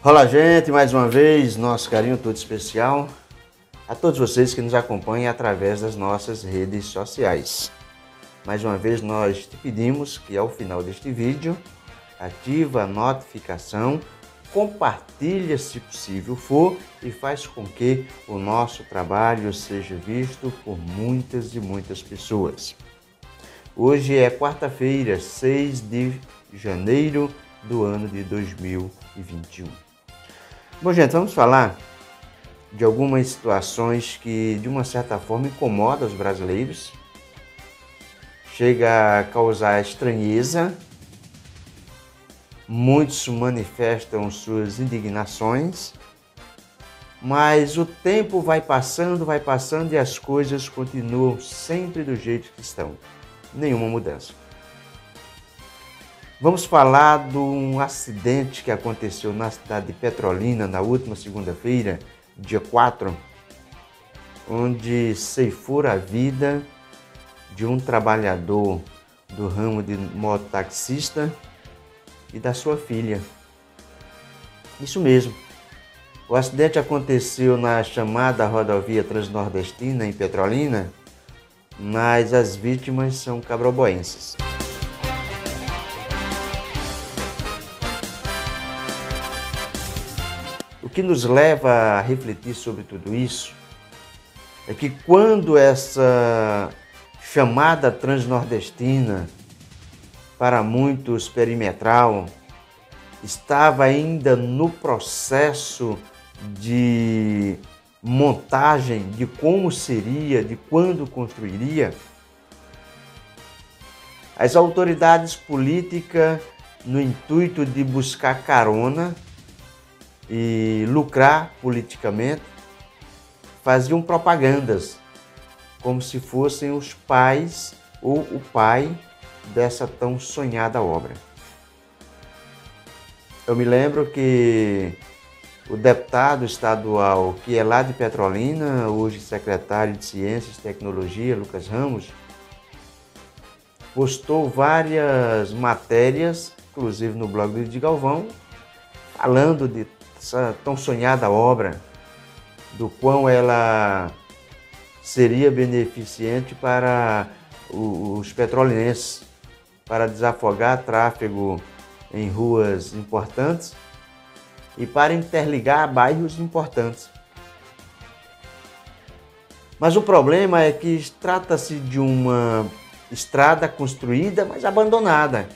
Olá, gente, mais uma vez, nosso carinho todo especial a todos vocês que nos acompanham através das nossas redes sociais. Mais uma vez, nós te pedimos que ao final deste vídeo, ativa a notificação, compartilha se possível for e faz com que o nosso trabalho seja visto por muitas e muitas pessoas. Hoje é quarta-feira, 6 de janeiro do ano de 2021. Bom, gente, vamos falar de algumas situações que, de uma certa forma, incomodam os brasileiros, chega a causar estranheza, muitos manifestam suas indignações, mas o tempo vai passando e as coisas continuam sempre do jeito que estão, nenhuma mudança. Vamos falar de um acidente que aconteceu na cidade de Petrolina na última segunda-feira, dia 4, onde ceifou a vida de um trabalhador do ramo de mototaxista e da sua filha. Isso mesmo. O acidente aconteceu na chamada rodovia Transnordestina em Petrolina, mas as vítimas são cabroboenses. O que nos leva a refletir sobre tudo isso é que quando essa chamada Transnordestina, para muitos perimetral, estava ainda no processo de montagem de como seria, de quando construiria, as autoridades políticas, no intuito de buscar carona e lucrar politicamente, faziam propagandas como se fossem os pais ou o pai dessa tão sonhada obra. Eu me lembro que o deputado estadual, que é lá de Petrolina, hoje secretário de Ciências e Tecnologia, Lucas Ramos, postou várias matérias, inclusive no blog do Galvão, falando de essa tão sonhada obra, do quão ela seria beneficente para os petrolinenses, para desafogar tráfego em ruas importantes e para interligar bairros importantes. Mas o problema é que trata-se de uma estrada construída, mas abandonada,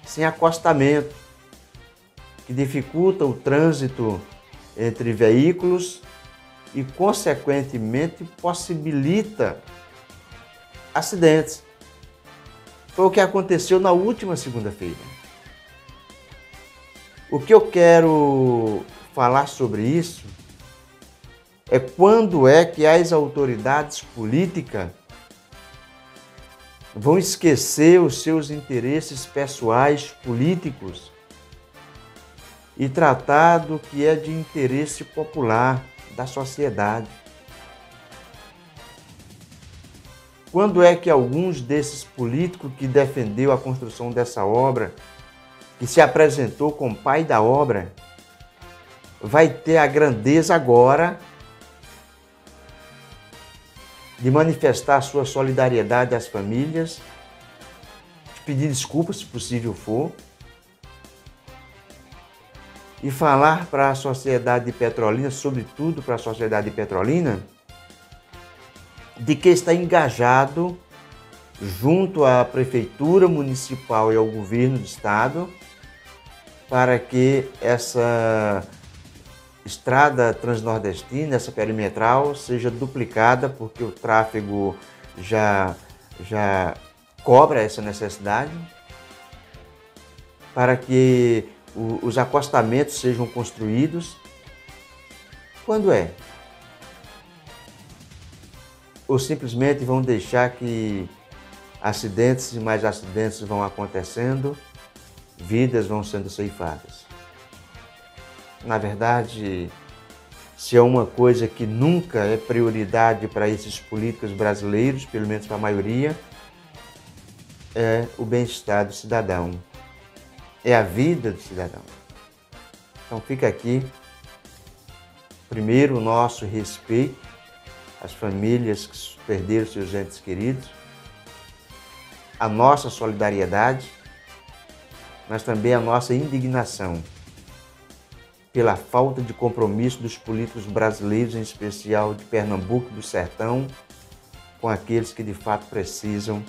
sem acostamento, que dificulta o trânsito entre veículos e, consequentemente, possibilita acidentes. Foi o que aconteceu na última segunda-feira. O que eu quero falar sobre isso é quando é que as autoridades políticas vão esquecer os seus interesses pessoais políticos e tratar do que é de interesse popular da sociedade. Quando é que alguns desses políticos que defendeu a construção dessa obra, que se apresentou como pai da obra, vai ter a grandeza agora de manifestar sua solidariedade às famílias, de pedir desculpas, se possível for, e falar para a sociedade de Petrolina, sobretudo para a sociedade de Petrolina, de que está engajado junto à Prefeitura Municipal e ao Governo do Estado para que essa estrada transnordestina, essa perimetral, seja duplicada, porque o tráfego já cobra essa necessidade, para que os acostamentos sejam construídos. Quando é? Ou simplesmente vão deixar que acidentes e mais acidentes vão acontecendo, vidas vão sendo ceifadas? Na verdade, se é uma coisa que nunca é prioridade para esses políticos brasileiros, pelo menos para a maioria, é o bem-estar do cidadão. É a vida do cidadão. Então fica aqui, primeiro, o nosso respeito às famílias que perderam seus entes queridos, a nossa solidariedade, mas também a nossa indignação pela falta de compromisso dos políticos brasileiros, em especial de Pernambuco e do Sertão, com aqueles que de fato precisam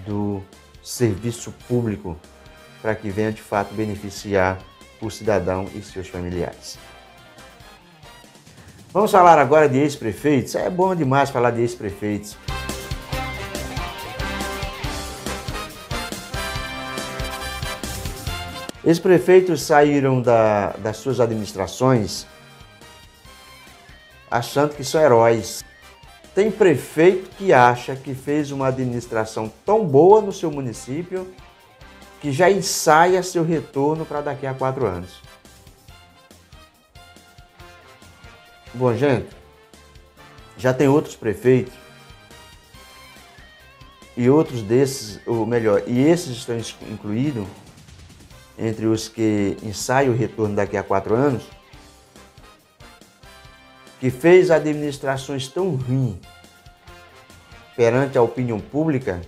do serviço público para que venha de fato beneficiar o cidadão e seus familiares. Vamos falar agora de ex-prefeitos. É bom demais falar de ex-prefeitos. Ex-prefeitos saíram das suas administrações achando que são heróis. Tem prefeito que acha que fez uma administração tão boa no seu município que já ensaia seu retorno para daqui a 4 anos. Bom, gente, já tem outros prefeitos e outros desses, ou melhor, e esses estão incluídos entre os que ensaiam o retorno daqui a 4 anos, que fez administrações tão ruins perante a opinião pública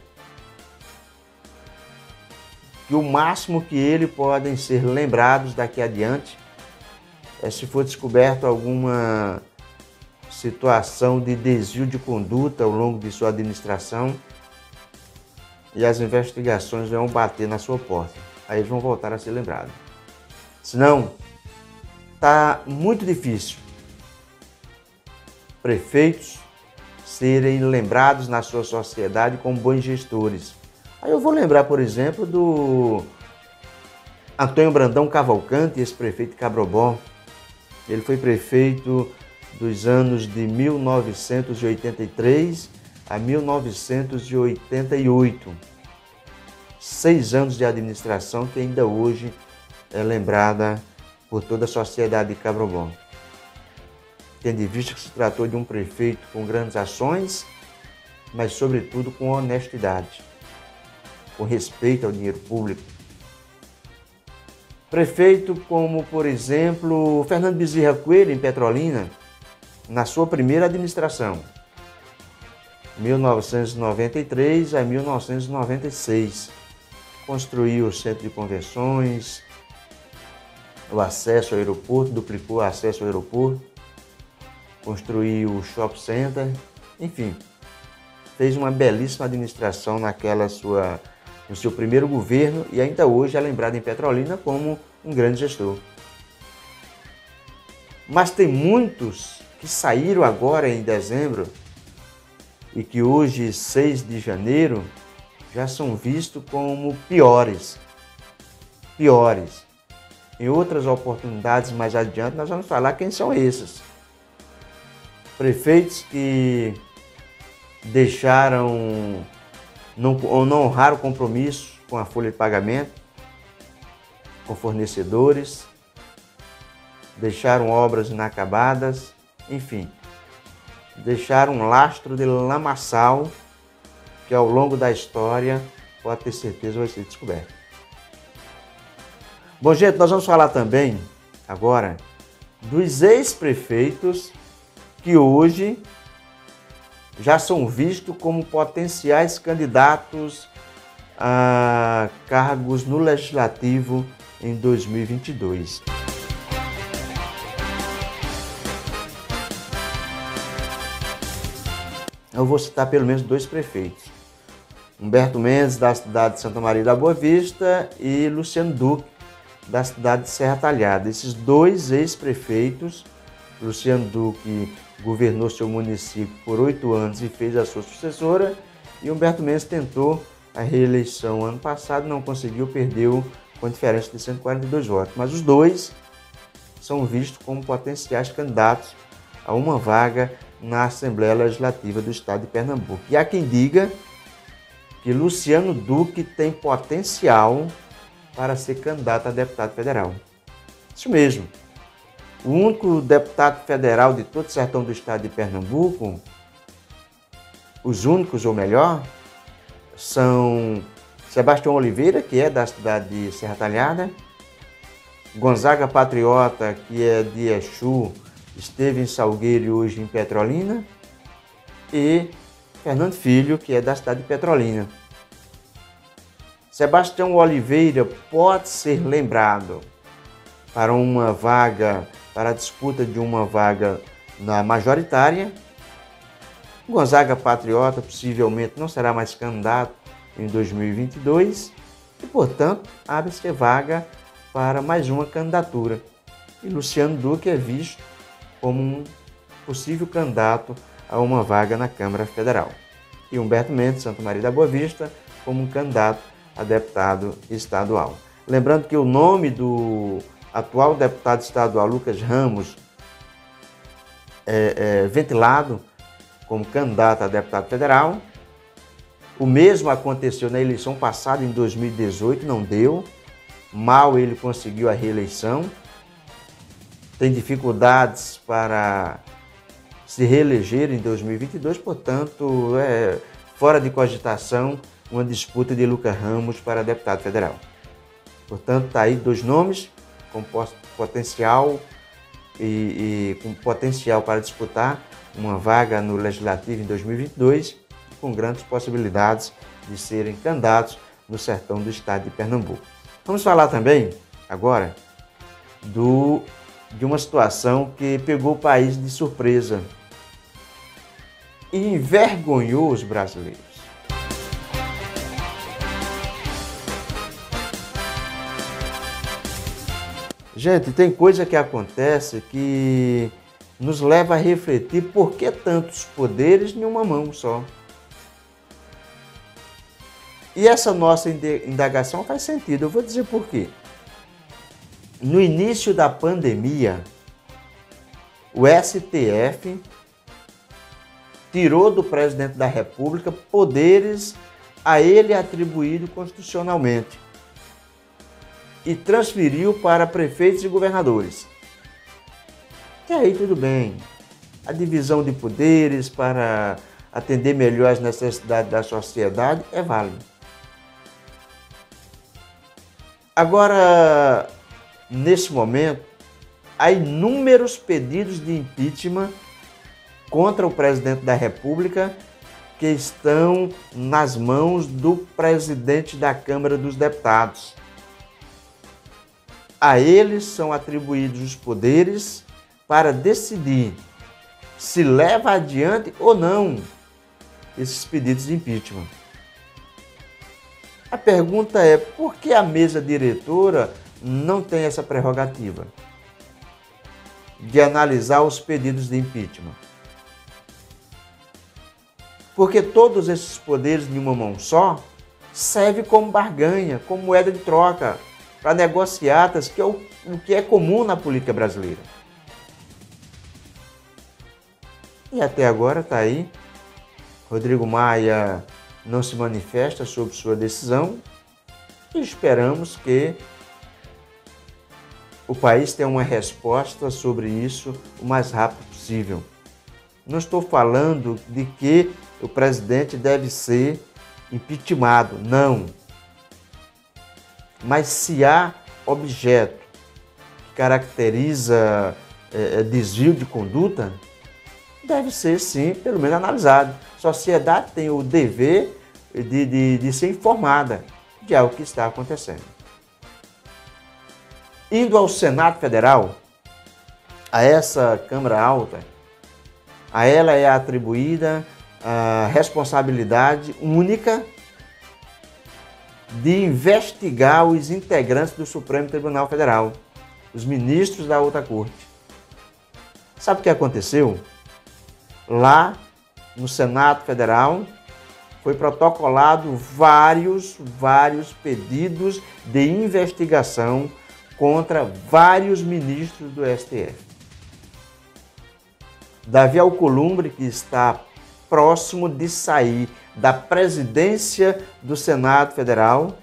que o máximo que eles podem ser lembrados daqui adiante é se for descoberto alguma situação de desvio de conduta ao longo de sua administração e as investigações vão bater na sua porta. Aí eles vão voltar a ser lembrados. Senão, está muito difícil prefeitos serem lembrados na sua sociedade como bons gestores. Aí eu vou lembrar, por exemplo, do Antônio Brandão Cavalcante, ex-prefeito de Cabrobó. Ele foi prefeito dos anos de 1983 a 1988. 6 anos de administração que ainda hoje é lembrada por toda a sociedade de Cabrobó. Tendo em vista que se tratou de um prefeito com grandes ações, mas sobretudo com honestidade, com respeito ao dinheiro público. Prefeito como, por exemplo, Fernando Bezerra Coelho, em Petrolina, na sua primeira administração, 1993 a 1996. Construiu o centro de convenções, o acesso ao aeroporto, duplicou o acesso ao aeroporto, construiu o shopping center, enfim, fez uma belíssima administração no seu primeiro governo e ainda hoje é lembrado em Petrolina como um grande gestor. Mas tem muitos que saíram agora em dezembro e que hoje, 6 de janeiro, já são vistos como piores. Em outras oportunidades mais adiante, nós vamos falar quem são esses. Prefeitos que deixaram ou não honraram o compromisso com a folha de pagamento, com fornecedores, deixaram obras inacabadas, enfim, deixaram um lastro de lamaçal que ao longo da história, pode ter certeza, vai ser descoberto. Bom, gente, nós vamos falar também, agora, dos ex-prefeitos que hoje já são vistos como potenciais candidatos a cargos no Legislativo em 2022. Eu vou citar pelo menos 2 prefeitos. Humberto Mendes, da cidade de Santa Maria da Boa Vista, e Luciano Duque, da cidade de Serra Talhada. Esses 2 ex-prefeitos, Luciano Duque governou seu município por 8 anos e fez a sua sucessora, e Humberto Mendes tentou a reeleição ano passado, não conseguiu, perdeu com diferença de 142 votos. Mas os 2 são vistos como potenciais candidatos a uma vaga na Assembleia Legislativa do Estado de Pernambuco. E há quem diga que Luciano Duque tem potencial para ser candidato a deputado federal. Isso mesmo. O único deputado federal de todo o sertão do Estado de Pernambuco, os únicos, ou melhor, são Sebastião Oliveira, que é da cidade de Serra Talhada, Gonzaga Patriota, que é de Exu, esteve em Salgueiro e hoje em Petrolina. E Fernando Filho, que é da cidade de Petrolina. Sebastião Oliveira pode ser lembrado para uma vaga, para a disputa de uma vaga na majoritária. Gonzaga Patriota possivelmente não será mais candidato em 2022 e, portanto, abre-se vaga para mais uma candidatura. E Luciano Duque é visto como um possível candidato a uma vaga na Câmara Federal. E Humberto Mendes, Santa Maria da Boa Vista, como um candidato a deputado estadual. Lembrando que o nome do atual deputado estadual, Lucas Ramos, é ventilado como candidato a deputado federal. O mesmo aconteceu na eleição passada, em 2018, não deu. Mal ele conseguiu a reeleição. Tem dificuldades para se reeleger em 2022, portanto, é fora de cogitação uma disputa de Lucas Ramos para deputado federal. Portanto, está aí dois nomes com potencial com potencial para disputar uma vaga no Legislativo em 2022, com grandes possibilidades de serem candidatos no sertão do estado de Pernambuco. Vamos falar também, agora, de uma situação que pegou o país de surpresa e envergonhou os brasileiros. Gente, tem coisa que acontece que nos leva a refletir por que tantos poderes em uma mão só. E essa nossa indagação faz sentido, eu vou dizer por quê. No início da pandemia, o STF tirou do presidente da República poderes a ele atribuídos constitucionalmente e transferiu para prefeitos e governadores. E aí tudo bem, a divisão de poderes para atender melhor as necessidades da sociedade é válida. Agora, nesse momento, há inúmeros pedidos de impeachment contra o presidente da República que estão nas mãos do presidente da Câmara dos Deputados. A eles são atribuídos os poderes para decidir se leva adiante ou não esses pedidos de impeachment. A pergunta é, por que a mesa diretora não tem essa prerrogativa de analisar os pedidos de impeachment? Porque todos esses poderes em uma mão só servem como barganha, como moeda de troca, para negociatas, que é o que é comum na política brasileira. E até agora está aí, Rodrigo Maia não se manifesta sobre sua decisão e esperamos que o país tenha uma resposta sobre isso o mais rápido possível. Não estou falando de que o presidente deve ser impeachmentado, não. Mas se há objeto que caracteriza desvio de conduta, deve ser, sim, pelo menos analisado. A sociedade tem o dever de ser informada de algo que está acontecendo. Indo ao Senado Federal, a essa Câmara Alta, a ela é atribuída a responsabilidade única de investigar os integrantes do Supremo Tribunal Federal, os ministros da Alta Corte. Sabe o que aconteceu? Lá no Senado Federal foi protocolado vários pedidos de investigação contra vários ministros do STF. Davi Alcolumbre, que está próximo de sair da presidência do Senado Federal,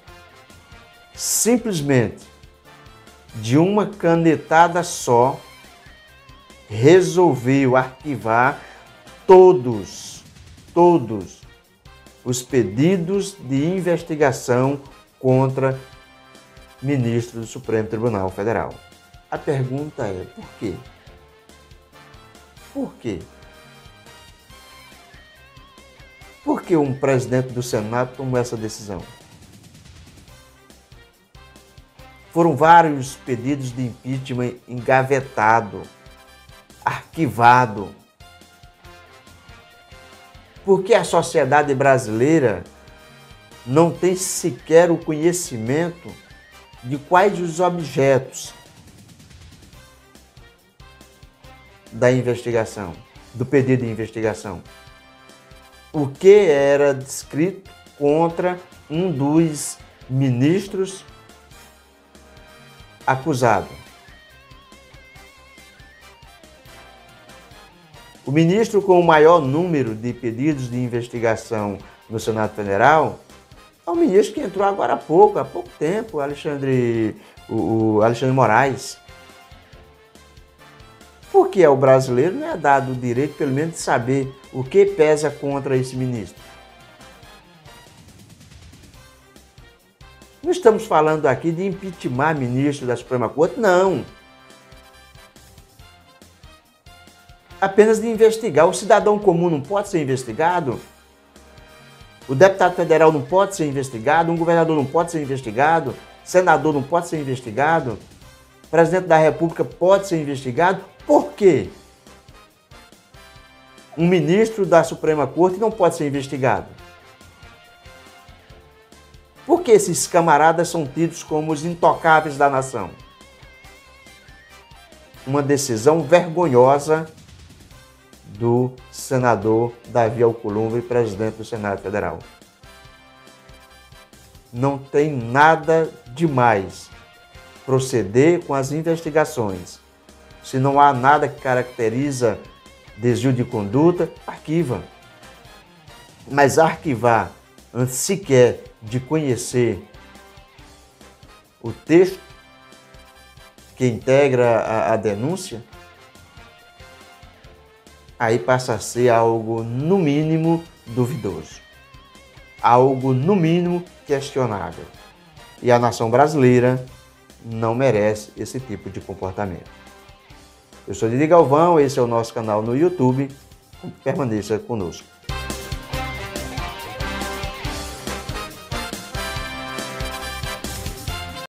simplesmente de uma canetada só, resolveu arquivar todos os pedidos de investigação contra ministro do Supremo Tribunal Federal. A pergunta é, por quê? Por quê? Por que um presidente do Senado tomou essa decisão? Foram vários pedidos de impeachment engavetado, arquivado. Porque a sociedade brasileira não tem sequer o conhecimento de quais os objetos da investigação, do pedido de investigação. O que era descrito contra um dos ministros acusado. O ministro com o maior número de pedidos de investigação no Senado Federal é o ministro que entrou agora há pouco tempo, o Alexandre Moraes. Porque ao brasileiro não é dado o direito, pelo menos, de saber o que pesa contra esse ministro. Não estamos falando aqui de impeachment ministro da Suprema Corte, não. Apenas de investigar. O cidadão comum não pode ser investigado? O deputado federal não pode ser investigado? Um governador não pode ser investigado? Senador não pode ser investigado? O presidente da República pode ser investigado? Por quê? Um ministro da Suprema Corte não pode ser investigado? Por que esses camaradas são tidos como os intocáveis da nação? Uma decisão vergonhosa do senador Davi Alcolumbre, presidente do Senado Federal. Não tem nada demais proceder com as investigações. Se não há nada que caracteriza desvio de conduta, arquiva. Mas arquivar, antes sequer de conhecer o texto que integra a denúncia, aí passa a ser algo, no mínimo, duvidoso. Algo, no mínimo, questionável. E a nação brasileira não merece esse tipo de comportamento. Eu sou Didi Galvão, esse é o nosso canal no YouTube. Permaneça conosco.